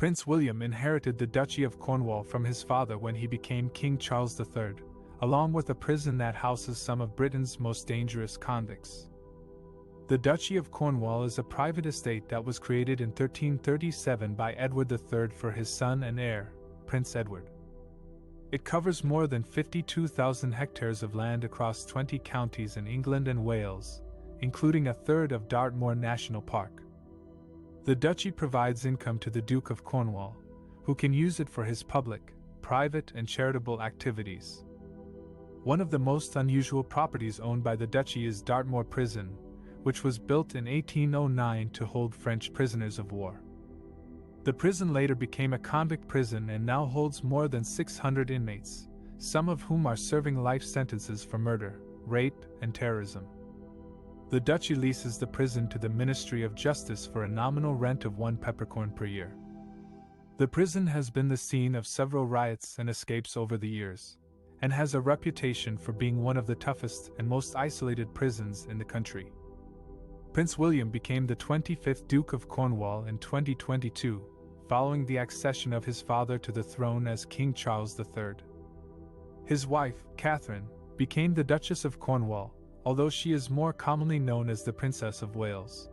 Prince William inherited the Duchy of Cornwall from his father when he became King Charles III, along with a prison that houses some of Britain's most dangerous convicts. The Duchy of Cornwall is a private estate that was created in 1337 by Edward III for his son and heir, Prince Edward. It covers more than 52,000 hectares of land across 20 counties in England and Wales, including a third of Dartmoor National Park. The duchy provides income to the Duke of Cornwall, who can use it for his public, private, and charitable activities. One of the most unusual properties owned by the duchy is Dartmoor Prison, which was built in 1809 to hold French prisoners of war. The prison later became a convict prison and now holds more than 600 inmates, some of whom are serving life sentences for murder, rape, and terrorism. The duchy leases the prison to the Ministry of Justice for a nominal rent of 1 peppercorn per year. The prison has been the scene of several riots and escapes over the years, and has a reputation for being one of the toughest and most isolated prisons in the country. Prince William became the 25th Duke of Cornwall in 2022, following the accession of his father to the throne as King Charles III. His wife, Catherine, became the Duchess of Cornwall, although she is more commonly known as the Princess of Wales.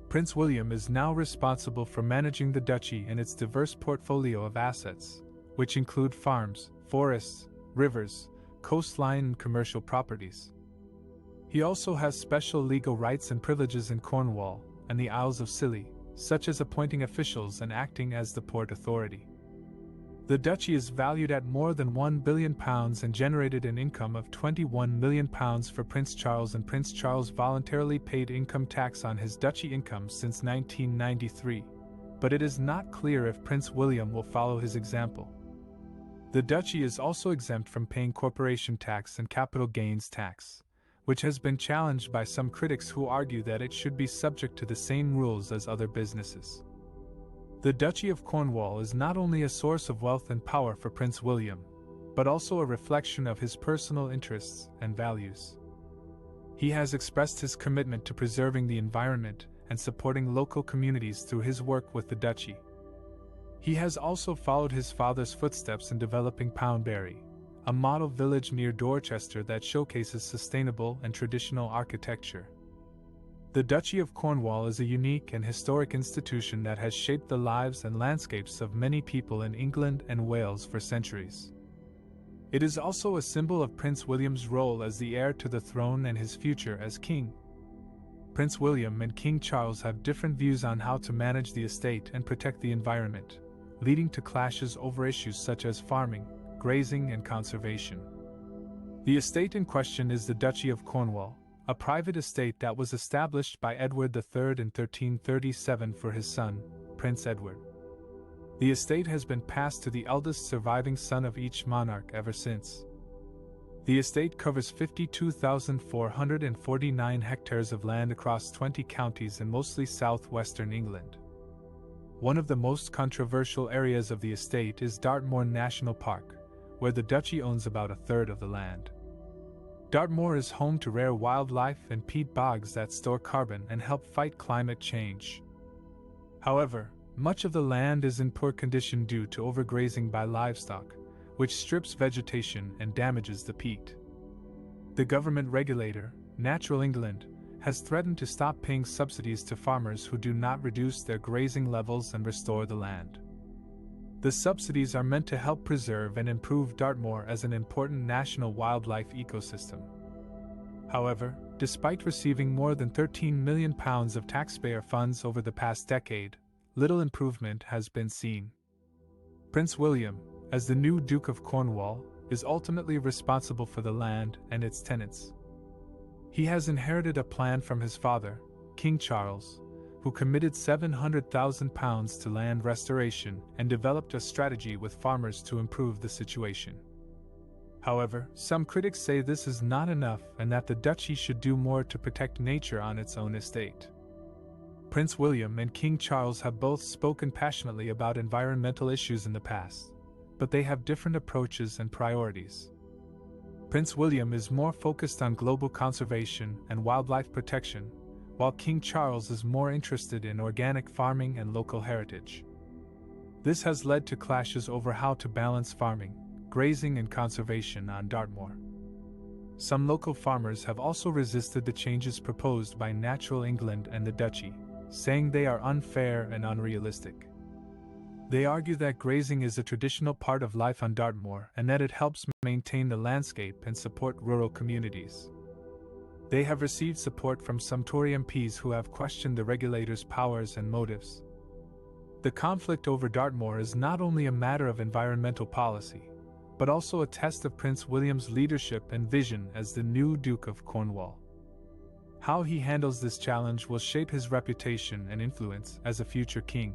Prince William is now responsible for managing the duchy and its diverse portfolio of assets, which include farms, forests, rivers, coastline, and commercial properties. He also has special legal rights and privileges in Cornwall and the Isles of Scilly, such as appointing officials and acting as the port authority. The duchy is valued at more than £1 billion and generated an income of £21 million for Prince Charles, and Prince Charles voluntarily paid income tax on his duchy income since 1993, but it is not clear if Prince William will follow his example. The duchy is also exempt from paying corporation tax and capital gains tax, which has been challenged by some critics who argue that it should be subject to the same rules as other businesses. The Duchy of Cornwall is not only a source of wealth and power for Prince William, but also a reflection of his personal interests and values. He has expressed his commitment to preserving the environment and supporting local communities through his work with the duchy. He has also followed his father's footsteps in developing Poundbury, a model village near Dorchester that showcases sustainable and traditional architecture. The Duchy of Cornwall is a unique and historic institution that has shaped the lives and landscapes of many people in England and Wales for centuries. It is also a symbol of Prince William's role as the heir to the throne and his future as king. Prince William and King Charles have different views on how to manage the estate and protect the environment, leading to clashes over issues such as farming, grazing, and conservation. The estate in question is the Duchy of Cornwall, a private estate that was established by Edward III in 1337 for his son, Prince Edward. The estate has been passed to the eldest surviving son of each monarch ever since. The estate covers 52,449 hectares of land across 20 counties in mostly southwestern England. One of the most controversial areas of the estate is Dartmoor National Park, where the duchy owns about a third of the land. Dartmoor is home to rare wildlife and peat bogs that store carbon and help fight climate change. However, much of the land is in poor condition due to overgrazing by livestock, which strips vegetation and damages the peat. The government regulator, Natural England, has threatened to stop paying subsidies to farmers who do not reduce their grazing levels and restore the land. The subsidies are meant to help preserve and improve Dartmoor as an important national wildlife ecosystem. However, despite receiving more than £13 million of taxpayer funds over the past decade, little improvement has been seen. Prince William, as the new Duke of Cornwall, is ultimately responsible for the land and its tenants. He has inherited a plan from his father, King Charles, who committed £700,000 to land restoration and developed a strategy with farmers to improve the situation. However, some critics say this is not enough and that the duchy should do more to protect nature on its own estate. Prince William and King Charles have both spoken passionately about environmental issues in the past, but they have different approaches and priorities. Prince William is more focused on global conservation and wildlife protection, while King Charles is more interested in organic farming and local heritage. This has led to clashes over how to balance farming, grazing, and conservation on Dartmoor. Some local farmers have also resisted the changes proposed by Natural England and the Duchy, saying they are unfair and unrealistic. They argue that grazing is a traditional part of life on Dartmoor and that it helps maintain the landscape and support rural communities. They have received support from some Tory MPs who have questioned the regulator's powers and motives. The conflict over Dartmoor is not only a matter of environmental policy, but also a test of Prince William's leadership and vision as the new Duke of Cornwall. How he handles this challenge will shape his reputation and influence as a future king.